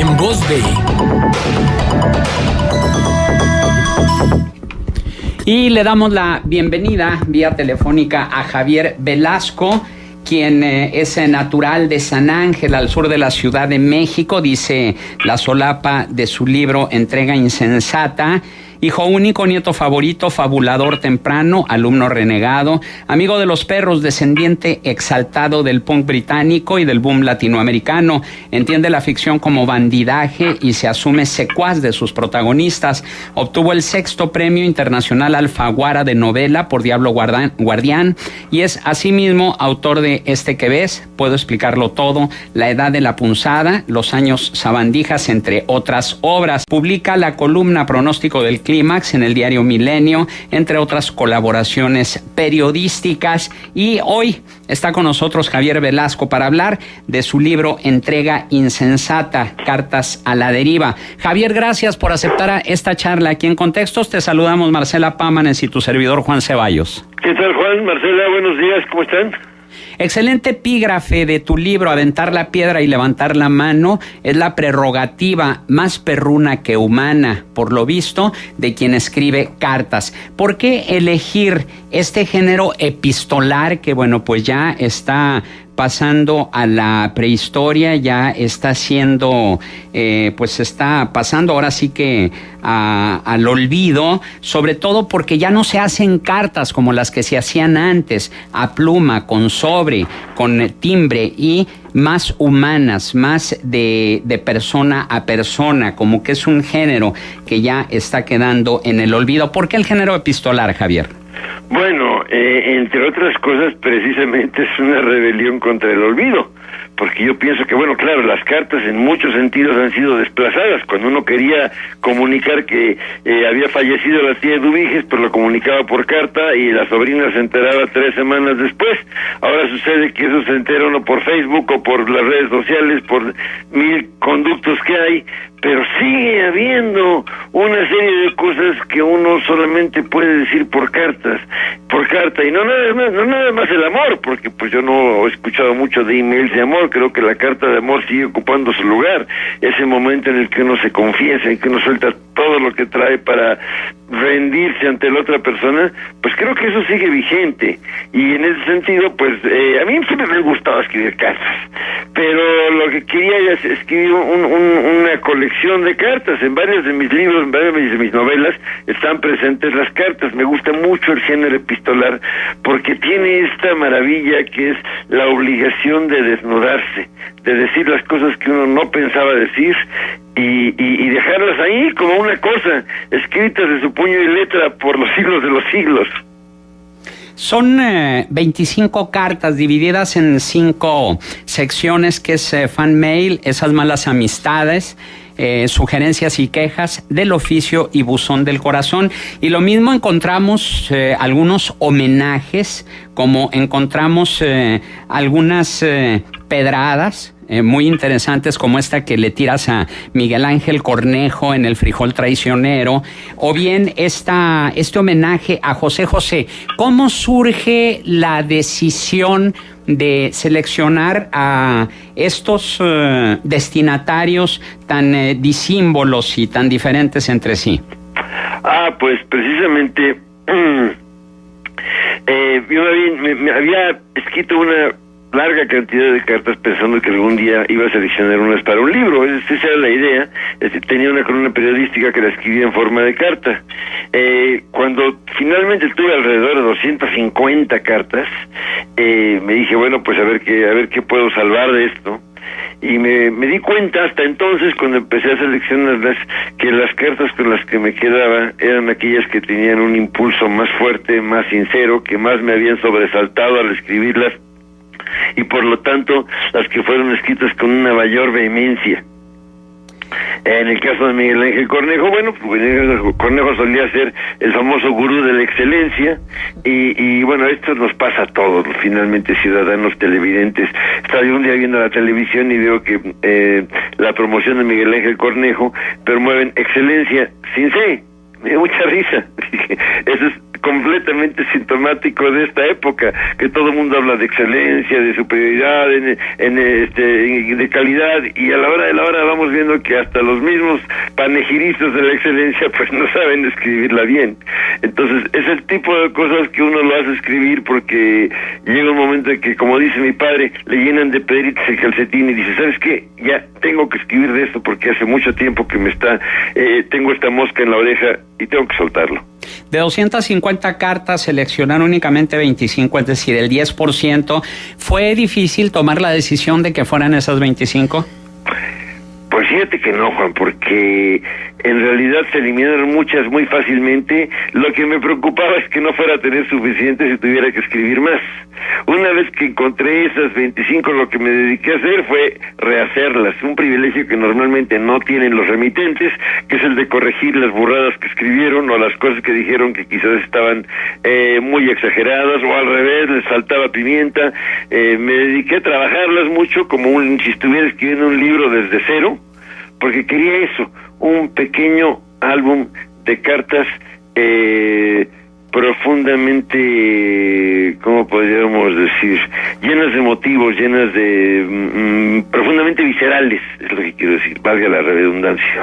En voz de... Y le damos la bienvenida vía telefónica a Javier Velasco, quien es natural de San Ángel, al sur de la Ciudad de México. Dice la solapa de su libro Entrega Insensata: hijo único, nieto favorito, fabulador temprano, alumno renegado, amigo de los perros, descendiente exaltado del punk británico y del boom latinoamericano. Entiende la ficción como bandidaje y se asume secuaz de sus protagonistas. Obtuvo el 6º Premio Internacional Alfaguara de Novela por Diablo Guardián y es asimismo autor de Este que ves, Puedo explicarlo todo, La edad de la punzada, Los años sabandijas, entre otras obras. Publica la columna Pronóstico del Clímax en el diario Milenio, entre otras colaboraciones periodísticas. Y hoy está con nosotros Javier Velasco para hablar de su libro Entrega Insensata, Cartas a la Deriva. Javier, gracias por aceptar esta charla aquí en Contextos. Te saludamos Marcela Pámanes y tu servidor Juan Ceballos. ¿Qué tal, Juan? Marcela, buenos días, ¿cómo están? Excelente epígrafe de tu libro, Aventar la piedra y levantar la mano. Es la prerrogativa más perruna que humana, por lo visto, de quien escribe cartas. ¿Por qué elegir este género epistolar que, bueno, pues ya está pasando a la prehistoria, ya está siendo, pues está pasando ahora sí que al olvido, sobre todo porque ya no se hacen cartas como las que se hacían antes, a pluma, con sobre, con timbre y más humanas, más de persona a persona, como que es un género que ya está quedando en el olvido? ¿Por qué el género epistolar, Javier? Bueno, entre otras cosas, precisamente es una rebelión contra el olvido, porque yo pienso que, bueno, claro, las cartas en muchos sentidos han sido desplazadas. Cuando uno quería comunicar que había fallecido la tía Eduviges, pues lo comunicaba por carta y la sobrina se enteraba 3 semanas después. Ahora sucede que eso se entera uno por Facebook o por las redes sociales, por 1000 conductos que hay, pero sigue habiendo una serie de cosas que uno solamente puede decir por carta, y no nada más el amor, porque pues yo no he escuchado mucho de emails de amor. Creo que la carta de amor sigue ocupando su lugar, ese momento en el que uno se confiesa, en que uno suelta todo lo que trae para rendirse ante la otra persona. Pues creo que eso sigue vigente, y en ese sentido, pues a mí siempre me ha gustado escribir cartas, pero lo que quería es escribir una colección de cartas. En varios de mis libros, en varias de mis novelas están presentes las cartas. Me gusta mucho el género epistolar porque tiene esta maravilla que es la obligación de desnudarse, de decir las cosas que uno no pensaba decir y dejarlas ahí como una cosa, escritas de su puño y letra por los siglos de los siglos. Son 25 cartas divididas en 5 secciones, que es fan mail, esas malas amistades, sugerencias y quejas, del oficio y buzón del corazón. Y lo mismo encontramos algunos homenajes, como encontramos algunas pedradas muy interesantes, como esta que le tiras a Miguel Ángel Cornejo en El frijol traicionero, o bien este homenaje a José José. ¿Cómo surge la decisión de seleccionar a estos destinatarios tan disímbolos y tan diferentes entre sí? Pues precisamente yo me había escrito una larga cantidad de cartas pensando que algún día iba a seleccionar unas para un libro. Esa era la idea. Tenía una columna periodística que la escribía en forma de carta. Cuando finalmente tuve alrededor de 250 cartas, me dije, bueno, pues a ver qué puedo salvar de esto. Y me di cuenta hasta entonces, cuando empecé a seleccionarlas, que las cartas con las que me quedaba eran aquellas que tenían un impulso más fuerte, más sincero, que más me habían sobresaltado al escribirlas, y por lo tanto las que fueron escritas con una mayor vehemencia. En el caso de Miguel Ángel Cornejo, bueno, pues Cornejo solía ser el famoso gurú de la excelencia, y bueno, esto nos pasa a todos, finalmente, ciudadanos televidentes. Estaba yo un día viendo la televisión y veo que la promoción de Miguel Ángel Cornejo promueven excelencia sin C. Me dio mucha risa. Eso es completamente sintomático de esta época, que todo el mundo habla de excelencia, de superioridad, de calidad, y a la hora de la hora vamos viendo que hasta los mismos panegiristas de la excelencia pues no saben escribirla bien. Entonces es el tipo de cosas que uno lo hace escribir, porque llega un momento en que, como dice mi padre, le llenan de pedritas el calcetín y dice, ¿sabes qué? Ya tengo que escribir de esto porque hace mucho tiempo que tengo esta mosca en la oreja y tengo que soltarlo. De 250 cartas seleccionaron únicamente 25, es decir, el 10%. ¿Fue difícil tomar la decisión de que fueran esas 25? Pues fíjate que no, Juan, porque en realidad se eliminaron muchas muy fácilmente. Lo que me preocupaba es que no fuera a tener suficiente si tuviera que escribir más. Una vez que encontré esas 25, lo que me dediqué a hacer fue rehacerlas, un privilegio que normalmente no tienen los remitentes, que es el de corregir las burradas que escribieron o las cosas que dijeron que quizás estaban muy exageradas, o al revés, les faltaba pimienta. Me dediqué a trabajarlas mucho, como si estuviera escribiendo un libro desde cero, porque quería eso, un pequeño álbum de cartas profundamente, ¿cómo podríamos decir? Llenas de motivos, llenas de profundamente viscerales, es lo que quiero decir, valga la redundancia.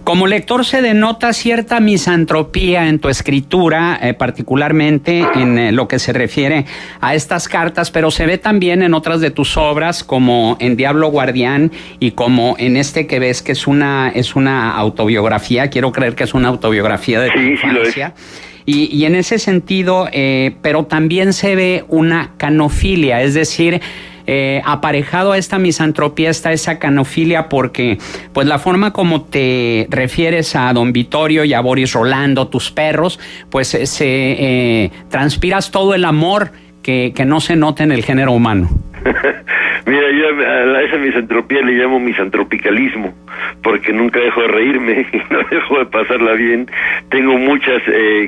Como lector se denota cierta misantropía en tu escritura, particularmente en lo que se refiere a estas cartas, pero se ve también en otras de tus obras, como en Diablo Guardián y como en este que ves que es una autobiografía. Quiero creer que es una autobiografía de tu infancia. Sí lo es. Y en ese sentido, pero también se ve una canofilia, es decir, aparejado a esta misantropía está esa canofilia, porque pues la forma como te refieres a don Vittorio y a Boris Rolando, tus perros, pues transpiras todo el amor que no se nota en el género humano. Mira, yo a esa misantropía le llamo misantropicalismo, porque nunca dejo de reírme y no dejo de pasarla bien. Tengo muchas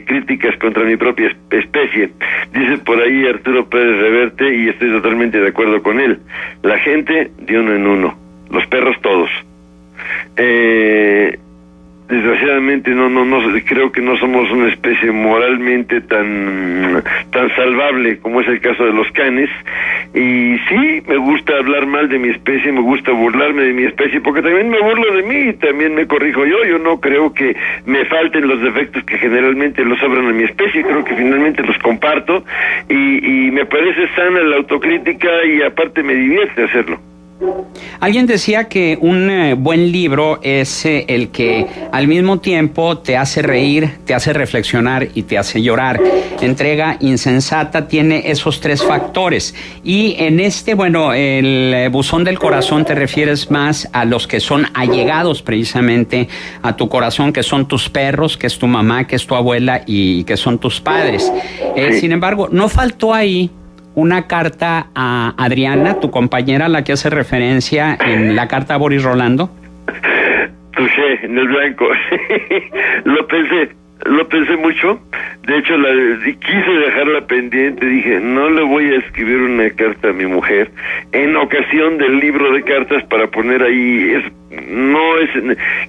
críticas contra mi propia especie. Dice por ahí Arturo Pérez Reverte, y estoy totalmente de acuerdo con él: la gente de uno en uno, los perros todos. Desgraciadamente no creo que no somos una especie moralmente tan salvable como es el caso de los canes. Y sí, me gusta hablar mal de mi especie, me gusta burlarme de mi especie, porque también me burlo de mí y también me corrijo yo no creo que me falten los defectos que generalmente los sobran a mi especie, creo que finalmente los comparto, y me parece sana la autocrítica, y aparte me divierte hacerlo. Alguien decía que un buen libro es el que al mismo tiempo te hace reír, te hace reflexionar y te hace llorar. Entrega insensata tiene esos tres factores. Y en el buzón del corazón te refieres más a los que son allegados precisamente a tu corazón, que son tus perros, que es tu mamá, que es tu abuela y que son tus padres. Sin embargo, no faltó ahí una carta a Adriana, tu compañera, a la que hace referencia en la carta a Boris Rolando. Touché, en el blanco. Lo pensé mucho. De hecho, quise dejarla pendiente. Dije, no le voy a escribir una carta a mi mujer en ocasión del libro de cartas para poner ahí.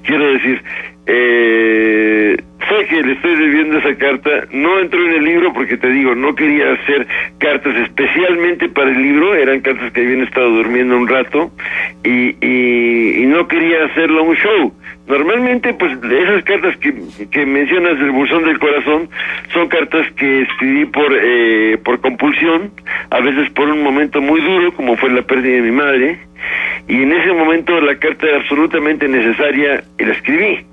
Quiero decir, sé que le estoy debiendo esa carta. No entró en el libro porque, te digo, no quería hacer cartas especialmente para el libro. Eran cartas que habían estado durmiendo un rato y no quería hacerlo un show. Normalmente, pues, esas cartas que mencionas del buzón del corazón son cartas que escribí por compulsión, a veces por un momento muy duro, como fue la pérdida de mi madre, y en ese momento la carta era absolutamente necesaria y la escribí.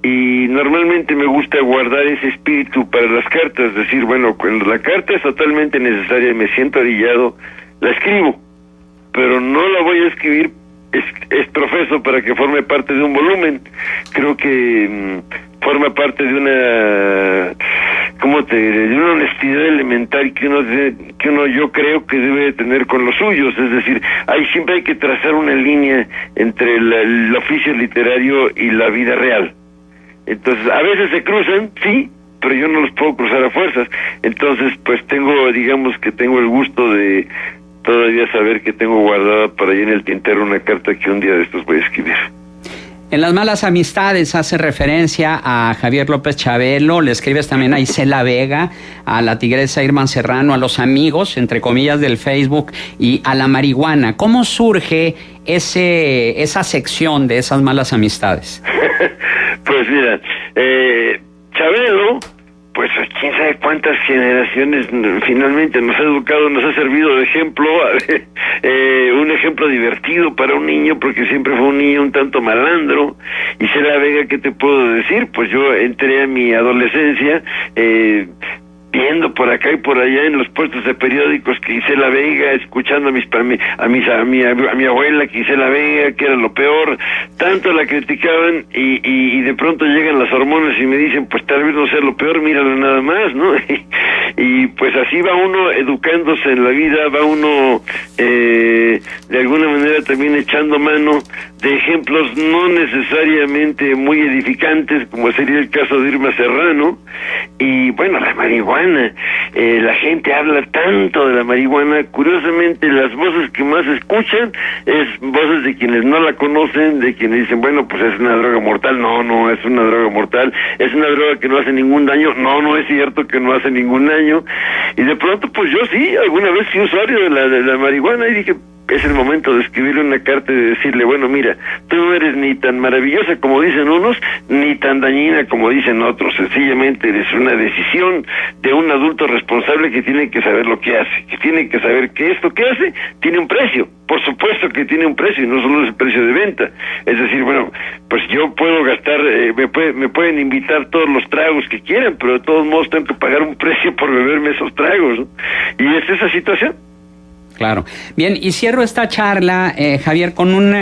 Y normalmente me gusta guardar ese espíritu para las cartas, es decir, bueno, cuando la carta es totalmente necesaria y me siento orillado, la escribo, pero no la voy a escribir es profeso para que forme parte de un volumen. Creo que forma parte de una, de una honestidad elemental que uno yo creo que debe tener con los suyos. Es decir, siempre hay que trazar una línea entre el oficio literario y la vida real. Entonces, a veces se cruzan, sí, pero yo no los puedo cruzar a fuerzas. Entonces, pues tengo el gusto de todavía saber que tengo guardada por ahí en el tintero una carta que un día de estos voy a escribir. En Las malas amistades hace referencia a Javier López Chabelo, le escribes también a Isela Vega, a la tigresa Irma Serrano, a los amigos, entre comillas, del Facebook y a la marihuana. ¿Cómo surge esa sección de esas malas amistades? Pues mira, Chabelo, pues quién sabe cuántas generaciones finalmente nos ha educado, nos ha servido de ejemplo, un ejemplo divertido para un niño, porque siempre fue un niño un tanto malandro. Isela Vega, ¿qué te puedo decir? Pues yo entré a mi adolescencia viendo por acá y por allá en los puestos de periódicos que Isela Vega, escuchando a mi abuela que Isela Vega, que era lo peor, tanto la criticaban y de pronto llegan las hormonas y me dicen, pues tal vez no sea lo peor, míralo nada más, ¿no? Y pues así va uno educándose en la vida, va uno de alguna manera también echando mano de ejemplos no necesariamente muy edificantes, como sería el caso de Irma Serrano. Y bueno, la marihuana, la gente habla tanto de la marihuana, curiosamente las voces que más escuchan es voces de quienes no la conocen, de quienes dicen, bueno, pues es una droga mortal. No es una droga mortal, es una droga que no hace ningún daño. No es cierto que no hace ningún daño. Y de pronto, pues yo sí, alguna vez fui usuario de la marihuana y dije, es el momento de escribirle una carta y de decirle, bueno, mira, tú no eres ni tan maravillosa como dicen unos, ni tan dañina como dicen otros. Sencillamente eres una decisión de un adulto responsable que tiene que saber lo que hace, que tiene que saber que esto que hace tiene un precio. Por supuesto que tiene un precio y no solo es el precio de venta. Es decir, bueno, pues yo puedo gastar, me pueden invitar todos los tragos que quieran, pero de todos modos tengo que pagar un precio por beberme esos tragos, ¿no? Y es esa situación. Claro. Bien, y cierro esta charla, Javier, con un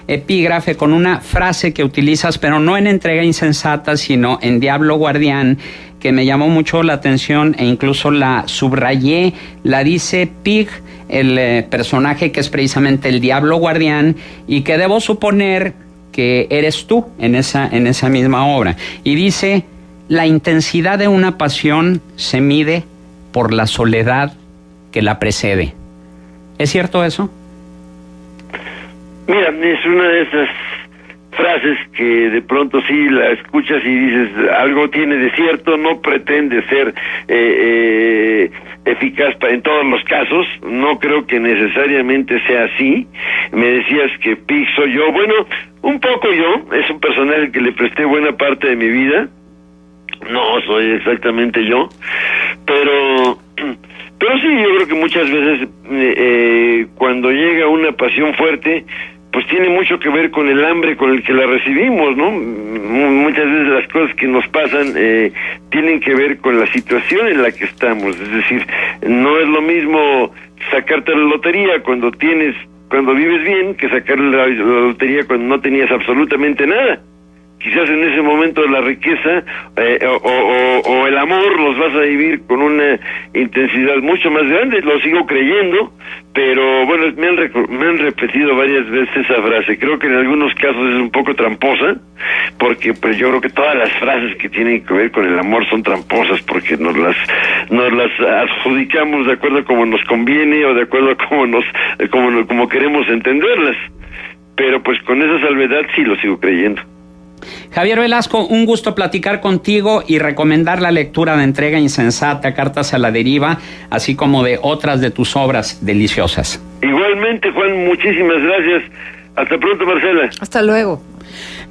epígrafe, con una frase que utilizas, pero no en Entrega Insensata, sino en Diablo Guardián, que me llamó mucho la atención e incluso la subrayé. La dice Pig, el personaje que es precisamente el Diablo Guardián, y que debo suponer que eres tú en esa misma obra. Y dice, la intensidad de una pasión se mide por la soledad que la precede. ¿Es cierto eso? Mira, es una de esas frases que de pronto sí la escuchas y dices, algo tiene de cierto, no pretende ser eficaz en todos los casos, no creo que necesariamente sea así. Me decías que Pig soy yo, bueno, un poco yo, es un personaje que le presté buena parte de mi vida, no soy exactamente yo, pero sí, yo creo que muchas veces cuando llega una pasión fuerte, pues tiene mucho que ver con el hambre con el que la recibimos, ¿no? Muchas veces las cosas que nos pasan tienen que ver con la situación en la que estamos. Es decir, no es lo mismo sacarte la lotería cuando vives bien, que sacar la lotería cuando no tenías absolutamente nada. Quizás en ese momento la riqueza o el amor los vas a vivir con una intensidad mucho más grande, lo sigo creyendo, pero bueno, me han repetido varias veces esa frase. Creo que en algunos casos es un poco tramposa, porque pues yo creo que todas las frases que tienen que ver con el amor son tramposas, porque nos las adjudicamos de acuerdo a como nos conviene o de acuerdo a como queremos entenderlas, pero pues con esa salvedad sí lo sigo creyendo. Javier Velasco, un gusto platicar contigo y recomendar la lectura de Entrega Insensata, Cartas a la Deriva, así como de otras de tus obras deliciosas. Igualmente, Juan, muchísimas gracias. Hasta pronto, Marcela. Hasta luego.